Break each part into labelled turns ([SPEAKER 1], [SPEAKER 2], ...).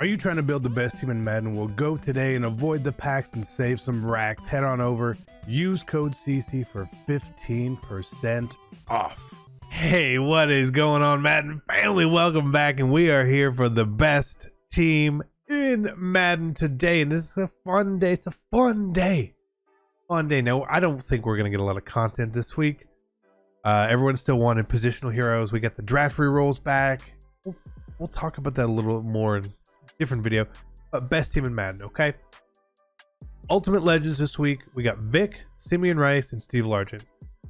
[SPEAKER 1] Are you trying to build the best team in Madden? Well, go today and avoid the packs and save some racks. Head on over, use code CC for 15% off. Hey, what is going on, Madden family? Welcome back, and we are here for the best team in Madden today. And this is a fun day. It's a fun day. Now, I don't think we're going to get a lot of content this week. Everyone's still wanting positional heroes. We got the draft rerolls back. We'll talk about that a little more in a different video. But best team in Madden, okay? Ultimate Legends this week. We got Vic, Simeon Rice, and Steve Largent.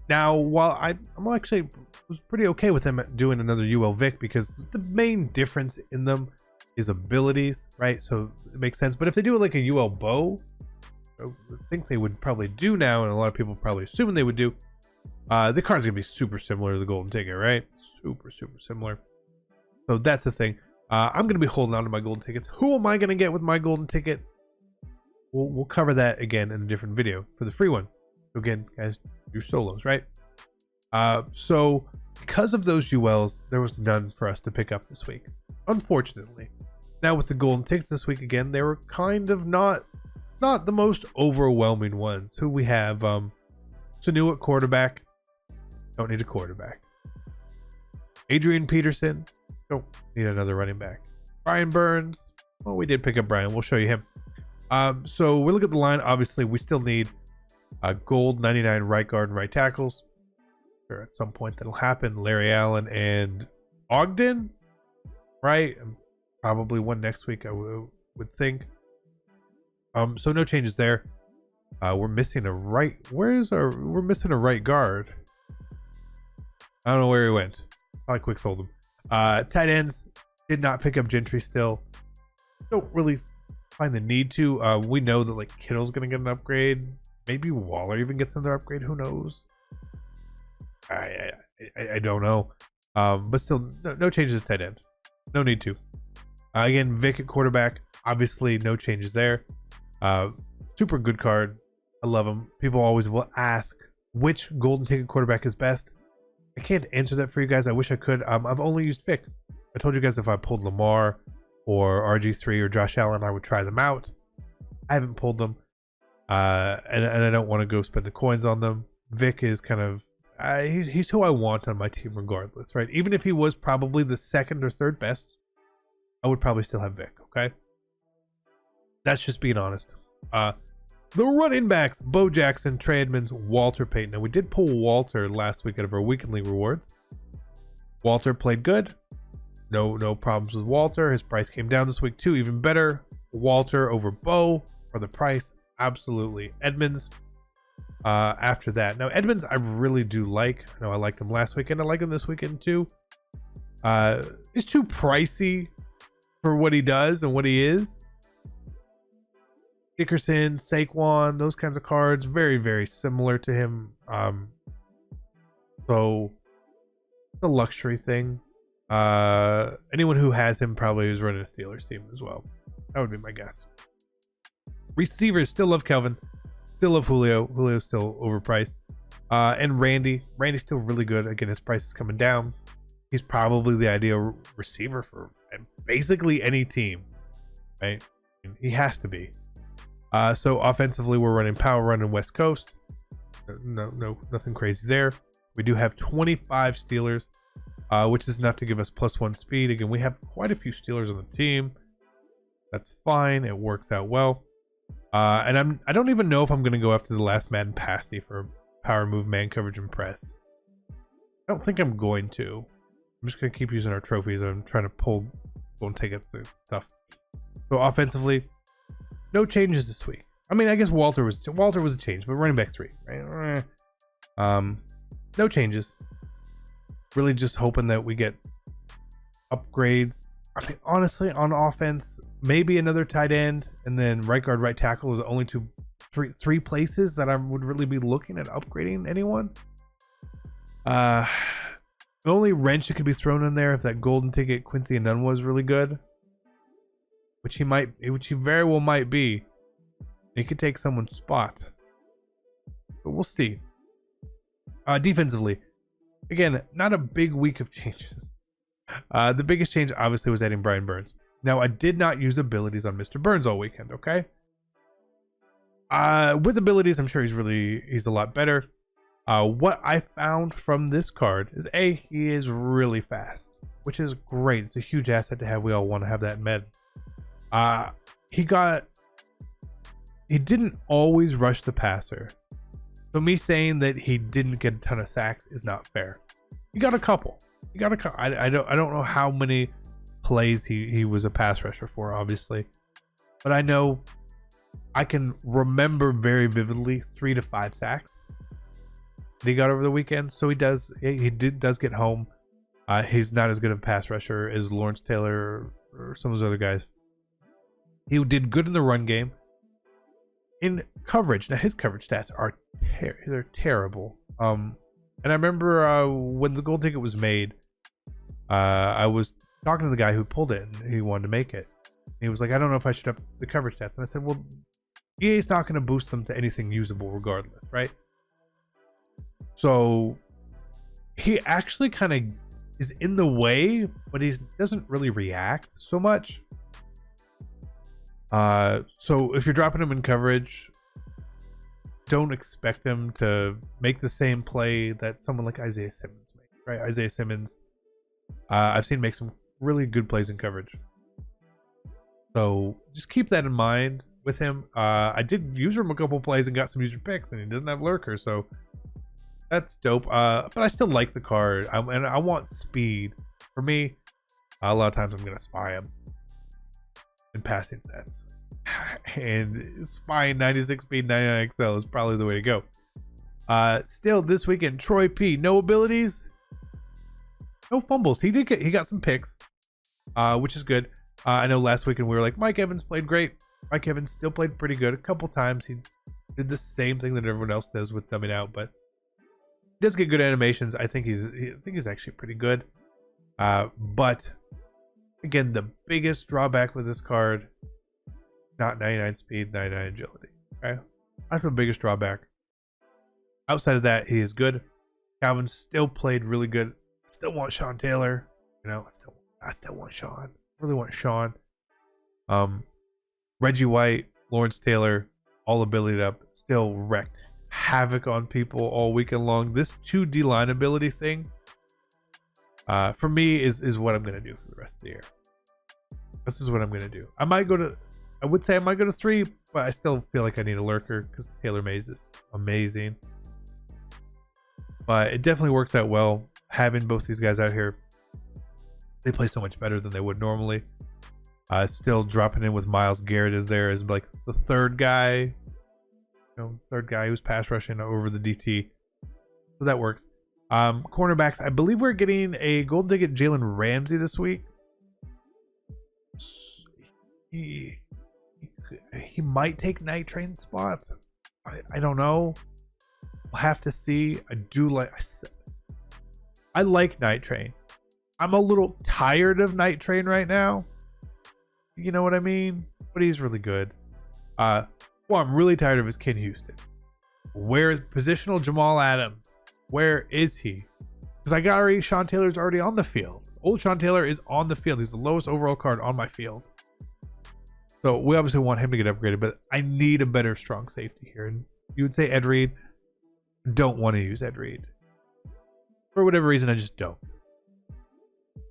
[SPEAKER 1] Now, while I'm actually was pretty okay with them doing another UL Vic, because the main difference in them is abilities, right? So it makes sense. But if they do it like a UL Bow, I think they would probably do now, and a lot of people probably assuming they would do. The card's gonna be super similar to the golden ticket, right? Super similar. So that's the thing. I'm gonna be holding on to my golden tickets. Who am I gonna get with my golden ticket? We'll cover that again in a different video for the free one. So again, guys, your solos, right? So because of those ULs, there was none for us to pick up this week, unfortunately. Now with the golden tickets this week, again, they were kind of not the most overwhelming ones. Who we have, Sanu at quarterback. Don't need a quarterback. Adrian Peterson. Don't need another running back. Brian Burns. Well, we did pick up Brian. We'll show you him. So we look at the line. Obviously, we still need gold 99 right guard and right tackles. Sure, at some point that'll happen. Larry Allen and Ogden, right? Probably one next week, I would think. So no changes there. We're missing a right. We're missing a right guard. I don't know where he went. Probably quick sold him. Tight ends, did not pick up Gentry still. Don't really find the need to. We know that like Kittle's gonna get an upgrade. Maybe Waller even gets another upgrade. Who knows? I don't know. But still, no changes at tight end. No need to. Again, Vic at quarterback. Obviously, no changes there. Super good card. I love him. People always will ask which golden ticket quarterback is best. I can't answer that for you guys. I wish I could. I've only used Vic. I told you guys if I pulled Lamar or RG3 or Josh Allen, I would try them out. I haven't pulled them. And I don't want to go spend the coins on them. Vic is kind of he's who I want on my team regardless, right? Even if he was probably the second or third best, I would probably still have Vic, okay? That's just being honest. The running backs, Bo Jackson, Trey Edmonds, Walter Payton. Now, we did pull Walter last week out of our weekly rewards. Walter played good. No problems with Walter. His price came down this week too. Even better. Walter over Bo for the price. Absolutely. Edmonds after that. Now, Edmonds I really do like. I know I liked him last weekend. I like him this weekend too. He's too pricey for what he does and what he is. Dickerson, Saquon, those kinds of cards, very similar to him. So the luxury thing. Anyone who has him probably is running a Steelers team as well. That would be my guess. Receivers, still love Kelvin, still love Julio. Julio's still overpriced. And Randy's still really good. Again, his price is coming down. He's probably the ideal receiver for basically any team, right? He has to be. So offensively, we're running power run in West Coast. Nothing crazy there. We do have 25 Steelers, which is enough to give us +1 speed. Again, we have quite a few Steelers on the team. That's fine. It works out well. And I don't even know if I'm going to go after the last Madden pasty for power move, man coverage, and press. I don't think I'm going to. I'm just going to keep using our trophies. I'm trying to pull golden tickets and stuff. So offensively, no changes this week. I mean, I guess Walter was a change, but running back 3, right? No changes. Really just hoping that we get upgrades. I mean, honestly, on offense, maybe another tight end, and then right guard, right tackle is the only three places that I would really be looking at upgrading anyone. The only wrench that could be thrown in there if that golden ticket Quincy and Nunn was really good, which he very well might be. He could take someone's spot, but we'll see. Defensively, again, not a big week of changes. The biggest change obviously was adding Brian Burns. Now, I did not use abilities on Mr. Burns all weekend, okay? With abilities, I'm sure he's a lot better. What I found from this card is he is really fast, which is great. It's a huge asset to have. We all want to have that in Madden. He didn't always rush the passer. So me saying that he didn't get a ton of sacks is not fair. He got a couple. I don't know how many plays he was a pass rusher for, obviously, but I can remember very vividly 3 to 5 sacks that he got over the weekend. So he does get home. He's not as good of a pass rusher as Lawrence Taylor or some of those other guys. He did good in the run game. In coverage, now his coverage stats are they're terrible. And I remember when the gold ticket was made, I was talking to the guy who pulled it and he wanted to make it. And he was like, I don't know if I should up the coverage stats. And I said, well, EA's not going to boost them to anything usable regardless, right? So he actually kind of is in the way, but he doesn't really react so much. So if you're dropping him in coverage, don't expect him to make the same play that someone like Isaiah Simmons made, right? Isaiah Simmons, I've seen make some really good plays in coverage. So just keep that in mind with him. I did user him a couple plays and got some user picks, and he doesn't have lurker, so that's dope. But I still like the card, and I want speed. For me, a lot of times I'm gonna spy him in passing stats, and spying 96 speed, 99 XL is probably the way to go. Still this weekend, Troy P, no abilities, no fumbles. He got some picks, which is good. I know last weekend we were like, Mike Evans played great. Mike Evans still played pretty good. A couple times he did the same thing that everyone else does with dumbing out, but he does get good animations. I think he's actually pretty good. But again, the biggest drawback with this card, not 99 speed, 99 agility. Okay, that's the biggest drawback. Outside of that, he is good. Calvin still played really good. I still want Sean Taylor. I still want Sean. Really want Sean. Reggie White, Lawrence Taylor, all ability up, still wrecked havoc on people all weekend long. This 2 D-line ability thing, for me, is what I'm gonna do for the rest of the year. This is what I'm gonna do. I would say I might go to 3, but I still feel like I need a lurker because Taylor Mays is amazing. But it definitely works out well having both these guys out here. They play so much better than they would normally. Still dropping in with Myles Garrett is there as like the third guy, who's pass rushing over the DT. So that works. Cornerbacks, I believe we're getting a gold ticket Jalen Ramsey this week. He might take Night Train spots. I don't know. We'll have to see. I like Night Train. I'm a little tired of Night Train right now. You know what I mean? But he's really good. What I'm really tired of is Ken Houston. Where is positional Jamal Adams? Where is he? Because Sean Taylor's already on the field. Old Sean Taylor is on the field. He's the lowest overall card on my field. So we obviously want him to get upgraded, but I need a better strong safety here. And you would say Ed Reed. Don't want to use Ed Reed. For whatever reason, I just don't.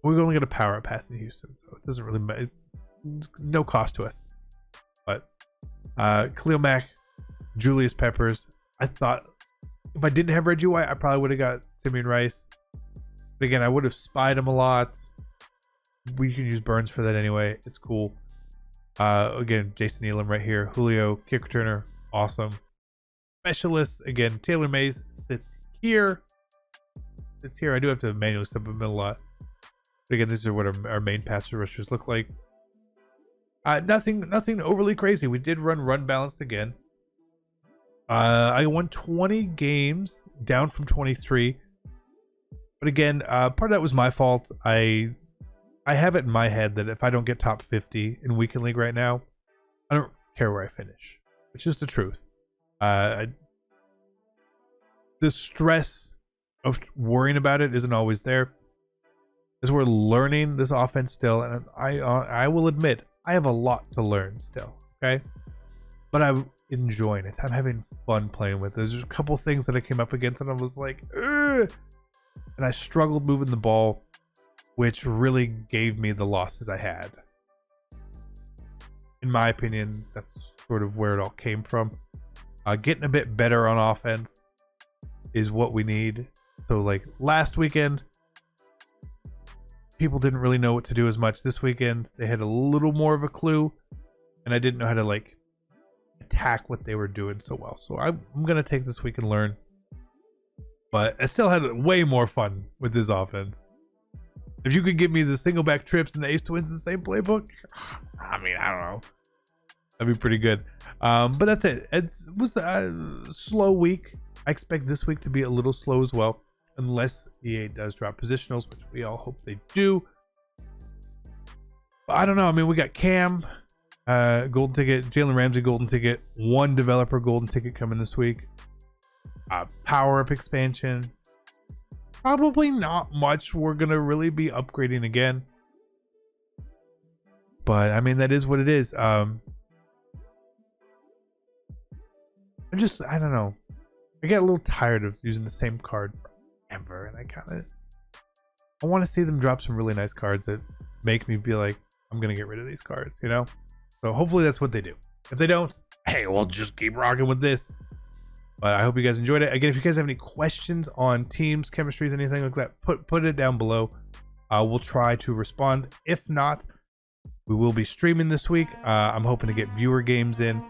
[SPEAKER 1] We're only going to power up passing Houston, so it doesn't really matter. It's no cost to us. But Khalil Mack, Julius Peppers. I thought if I didn't have Reggie White, I probably would have got Simeon Rice. But again, I would have spied him a lot. We can use Burns for that anyway. It's cool. Again, Jason Elam right here. Julio, kick returner, awesome. Specialists, again, Taylor Mays sits here. I do have to manually sub him a lot. But again, these are what our main pass rushers look like. Nothing overly crazy. We did run balanced again. I won 20 games, down from 23. But again, part of that was my fault. I have it in my head that if I don't get top 50 in weekend league right now, I don't care where I finish, which is the truth. The stress of worrying about it isn't always there. as we're learning this offense still, and I will admit I have a lot to learn still. Okay, but I'm enjoying it. I'm having fun playing with it. There's just a couple things that I came up against, and I was like, ugh! And I struggled moving the ball, which really gave me the losses I had. In my opinion, that's sort of where it all came from. Getting a bit better on offense is what we need. So like last weekend, people didn't really know what to do as much. This weekend, they had a little more of a clue, and I didn't know how to like attack what they were doing so well. So I'm going to take this week and learn. But I still had way more fun with this offense. If you could give me the single back trips and the ace twins in the same playbook, I mean, I don't know. That'd be pretty good. But that's it. It was a slow week. I expect this week to be a little slow as well, unless EA does drop positionals, which we all hope they do. But I don't know. I mean, we got Cam, golden ticket, Jalen Ramsey, golden ticket, one developer golden ticket coming this week. Power up expansion. Probably not much we're going to really be upgrading again. But, I mean, that is what it is. I don't know. I get a little tired of using the same card forever. And I want to see them drop some really nice cards that make me be like, I'm going to get rid of these cards, you know? So, hopefully that's what they do. If they don't, hey, we'll just keep rocking with this. But I hope you guys enjoyed it. Again, if you guys have any questions on teams, chemistries, anything like that, put it down below. We'll try to respond. If not, we will be streaming this week. I'm hoping to get viewer games in.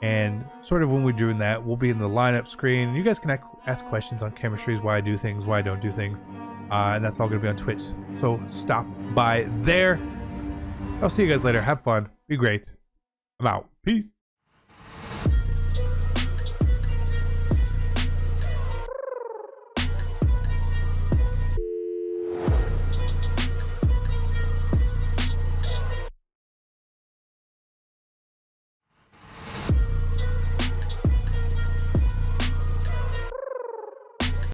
[SPEAKER 1] And sort of when we're doing that, we'll be in the lineup screen. You guys can ask questions on chemistries, why I do things, why I don't do things. And that's all going to be on Twitch. So stop by there. I'll see you guys later. Have fun. Be great. I'm out. Peace.